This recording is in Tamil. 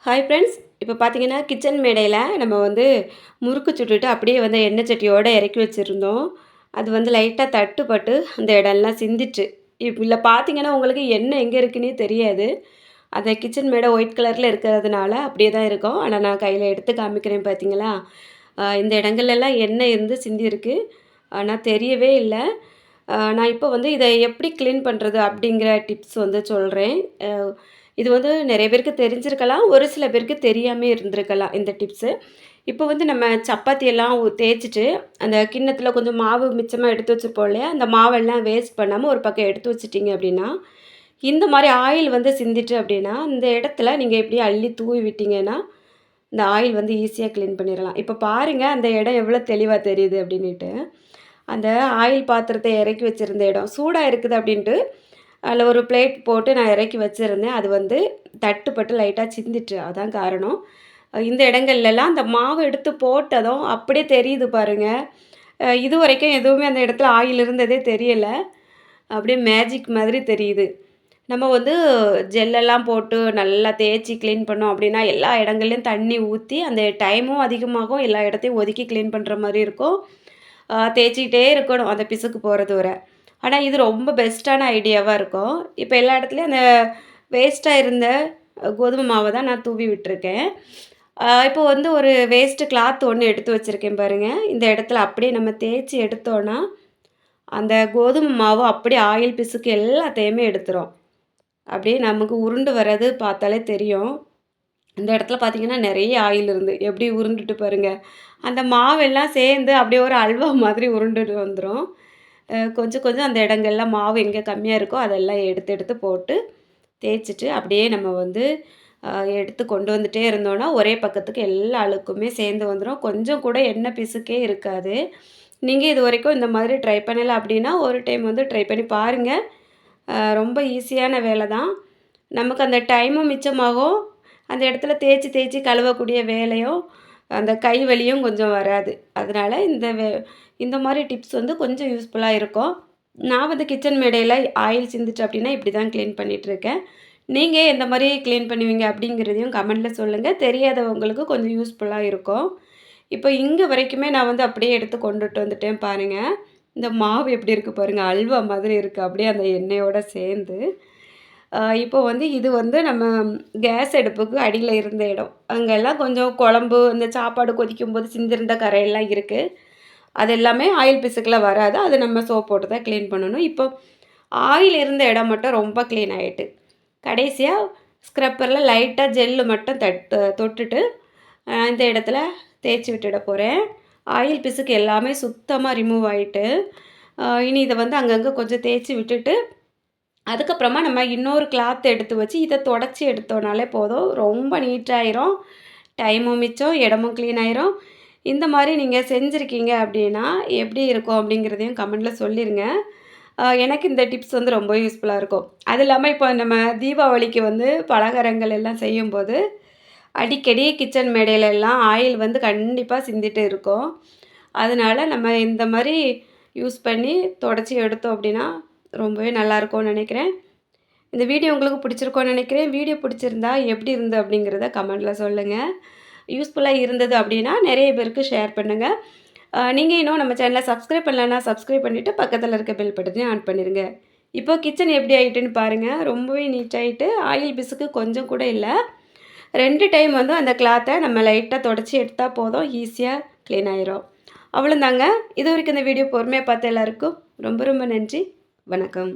Hi friends. இப்போ பார்த்தீங்கன்னா, கிச்சன் மேடையில நம்ம முறுக்கு சுட்டுட்டு அப்படியே எண்ணெய் சட்டியோட இறக்கி வச்சிருந்தோம். அது லைட்டா தட்டுப்பட்டு அந்த இடம்லாம் சிந்திச்சு. இதில பார்த்தீங்கன்னா, உங்களுக்கு எண்ணெய் எங்கே இருக்குன்னே தெரியாது. அந்த கிச்சன் மேடை ஒயிட் கலர்ல இருக்கிறதுனால அப்படியே தான் இருக்கும். ஆனா நான் கையில எடுத்து காமிக்கிறேன் பார்த்தீங்களா? இந்த இடங்கள்லலாம் எண்ணெய் சிந்தியிருக்கு. ஆனா தெரியவே இல்ல. நான் இப்போ இத எப்படி கிளீன் பண்ணுறது அப்படிங்கிற டிப்ஸ் சொல்றேன். அ இது நெறைய பேருக்கு தெரிஞ்சிருக்கலாம். ஒரு சில பேருக்கு தெரியாமயே இருந்திருக்கலாம் இந்த டிப்ஸு. இப்போ நம்ம சப்பாத்தி எல்லாம் தேய்ச்சுட்டு, அந்த கிண்ணத்துல கொஞ்சம் மாவு மிச்சமா எடுத்து வச்சிருப்போம் இல்லையா? அந்த மாவெல்லாம் வேஸ்ட் பண்ணாம ஒரு பக்கம் எடுத்து வச்சுட்டீங்க அப்படின்னா, இந்த மாரி ஆயில் சிந்திட்டு அப்படின்னா, இந்த இடத்துல நீங்க இப்படியே அள்ளி தூவி விட்டீங்கன்னா, இந்த ஆயில் ஈஸியா கிளீன் பண்ணிறலாம். இப்ப பாருங்க அந்த இடம் எவ்வளோ தெளிவா தெரியுது அப்படின்னுட்டு. அந்த ஆயில் பாத்திரத்த இறக்கி வச்சிருந்த இடம் சூடா இருக்குது அப்படின்ட்டு, அதில ஒரு பிளேட் போட்டு நான் இறக்கி வச்சிருந்தேன். அது தட்டுப்பட்டு லைட்டா சிந்திட்டு. அதான் காரணம். இந்த இடங்கள்லலாம் அந்த மாவு எடுத்து போட்டதும் அப்படியே தெரியுது பாருங்க. இதுவரைக்கும் எதுவுமே அந்த இடத்துல ஆயில் இருந்ததே தெரியல. அப்படியே மேஜிக் மாதிரி தெரியுது. நம்ம ஜெல்லெல்லாம் போட்டு நல்லா தேய்ச்சி கிளீன் பண்ணோம் அப்படின்னா, எல்லா இடங்கள்லயும் தண்ணி ஊத்தி, அந்த டைமும் அதிகமாகும். எல்லா இடத்தையும் ஒதுக்கி கிளீன் பண்ற மாரி இருக்கும். தேய்ச்சிக்கிட்டே இருக்கணும், அந்த பிசுக்கு போறது வர. ஆனா, இது ரொம்ப பெஸ்ட்டான ஐடியாவா இருக்கும். இப்ப எல்லா இடத்துலயும் அந்த வேஸ்ட்டா இருந்த கோதுமை மாவ தான் நான் தூவி விட்டுருக்கேன். இப்போ ஒரு வேஸ்ட்டு கிளாத் ஒண்ணு எடுத்து வச்சிருக்கேன் பாருங்க. இந்த இடத்துல அப்படியே நம்ம தேய்ச்சி எடுத்தோன்னா, அந்த கோதுமை மாவு அப்படியே ஆயில் பிசுக்கு எல்லாத்தையுமே எடுத்துரும். அப்படியே நமக்கு உருண்டு வர்றது பார்த்தாலே தெரியும். இந்த இடத்துல பார்த்தீங்கன்னா, நெறைய ஆயில் எப்படி உருண்டுட்டு பாருங்க. அந்த மாவெல்லாம் சேர்ந்து அப்படியே ஒரு அல்வா மாதிரி உருண்டுட்டு வந்துரும். கொஞ்சம் கொஞ்சம் அந்த இடங்கள்ல மாவு எங்கே கம்மியா இருக்கோ, அதெல்லாம் எடுத்து எடுத்து போட்டு தேய்ச்சுட்டு, அப்படியே நம்ம எடுத்து கொண்டு வந்துட்டே இருந்தோம்னா, ஒரே பக்கத்துக்கு எல்லா அழுக்குமே சேர்ந்து வந்துரும். கொஞ்சம் கூட எண்ணெய் பிசுக்கே இருக்காது. நீங்க இதுவரைக்கும் இந்த மாதிரி ட்ரை பண்ணல அப்படின்னா, ஒரு டைம் ட்ரை பண்ணி பாருங்க. ரொம்ப ஈஸியான வேலை தான். நமக்கு அந்த டைமும் மிச்சமாகும். அந்த இடத்துல தேய்ச்சு தேய்ச்சு கழுவக்கூடிய வேலையும், அந்த கை வலியும் கொஞ்சம் வராது. அதனால இந்த மாரி டிப்ஸ் கொஞ்சம் யூஸ்ஃபுல்லா இருக்கும். நான் கிச்சன் மேடையில ஆயில் சிந்துச்சு அப்படின்னா, இப்படி தான் கிளீன் பண்ணிட்டுருக்கேன். நீங்க எந்த மாரி கிளீன் பண்ணுவீங்க அப்படிங்கிறதையும் கமெண்ட்ல சொல்லுங்க. தெரியாதவங்களுக்கு கொஞ்சம் யூஸ்ஃபுல்லா இருக்கும். இப்போ இங்க வரைக்குமே நான் அப்படியே எடுத்து கொண்டுட்டு வந்துட்டேன் பாருங்க. இந்த மாவு எப்படி இருக்கு பாருங்க. அல்வா மாதிரி இருக்கு. அப்படியே அந்த எண்ணெயோட சேர்ந்து. இப்போ இது நம்ம கேஸ் அடுப்புக்கு அடியில இருந்த இடம். அங்கெல்லாம் கொஞ்சம் குழம்பு, இந்த சாப்பாடு கொதிக்கும்போது சிந்திருந்த கறையெல்லாம் இருக்கு. அது எல்லாமே ஆயில் பிசுக்குல வராது. அது நம்ம சோப் போட்டு தான் கிளீன் பண்ணணும். இப்போ ஆயில் இருந்த இடம் மட்டும் ரொம்ப கிளீன் ஆயிட்டு. கடைசியா ஸ்க்ரப்பர்ல லைட்டா ஜெல்லு மட்டும் தொட்டுட்டு, இந்த இடத்துல தேய்ச்சி விட்டுட போறேன். ஆயில் பிசுக்கு எல்லாமே சுத்தமா ரிமூவ் ஆயிட்டு, இனி இத அங்கங்க கொஞ்சம் தேய்ச்சி விட்டுட்டு, அதுக்கப்புறமா நம்ம இன்னொரு கிளாத் எடுத்து வச்சு இத தொடச்சி எடுத்தோம்னாலே போதும். ரொம்ப நீட்டாயிரும். டைமும் மிச்சம், இடமும் கிளீன் ஆயிரும். இந்த மாரி நீங்க செஞ்சிருக்கீங்க அப்படின்னா, எப்படி இருக்கும் அப்படிங்கிறதையும் கமெண்ட்ல சொல்லிருங்க. எனக்கு இந்த டிப்ஸ் ரொம்ப யூஸ்ஃபுல்லா இருக்கும். அது இல்லாம இப்போ நம்ம தீபாவளிக்கு பலகாரங்கள் எல்லாம் செய்யும்போது, அடிக்கடி கிச்சன் மேடையில எல்லாம் ஆயில் கண்டிப்பா சிந்திட்டு இருக்கும். அதனால நம்ம இந்த மாரி யூஸ் பண்ணி தொடச்சி எடுத்தோம் அப்படின்னா, ரொம்பவே நல்லாயிருக்கும்னு நெனைக்கிறேன். இந்த வீடியோ உங்களுக்கு பிடிச்சிருக்கும்னு நெனைக்கிறேன். வீடியோ பிடிச்சிருந்தா எப்படி இருந்தது அப்படிங்கிறத கமெண்ட்ல சொல்லுங்க. யூஸ்ஃபுல்லா இருந்தது அப்படின்னா, நெறைய பேருக்கு ஷேர் பண்ணுங்க. நீங்க இன்னும் நம்ம சேனல சப்ஸ்கிரைப் பண்ணலன்னா, சப்ஸ்கிரைப் பண்ணிட்டு பக்கத்துல இருக்க பெல் பட்டனையும் ஆன் பண்ணிருங்க. இப்போ கிச்சன் எப்படி ஆயிட்டுன்னு பாருங்க. ரொம்பவே நீட்டாயிட்டு, ஆயில் பிசுக்கு கொஞ்சம் கூட இல்ல. 2 டைம் அந்த கிளாத்த நம்ம லைட்டா தொடச்சி எடுத்தா போதும். ஈஸியா கிளீன் ஆயிரும். அவ்வளோதாங்க. இதுவரைக்கும் இந்த வீடியோ பொறுமையா பார்த்த எல்லாருக்கும் ரொம்ப ரொம்ப நன்றி. வணக்கம்.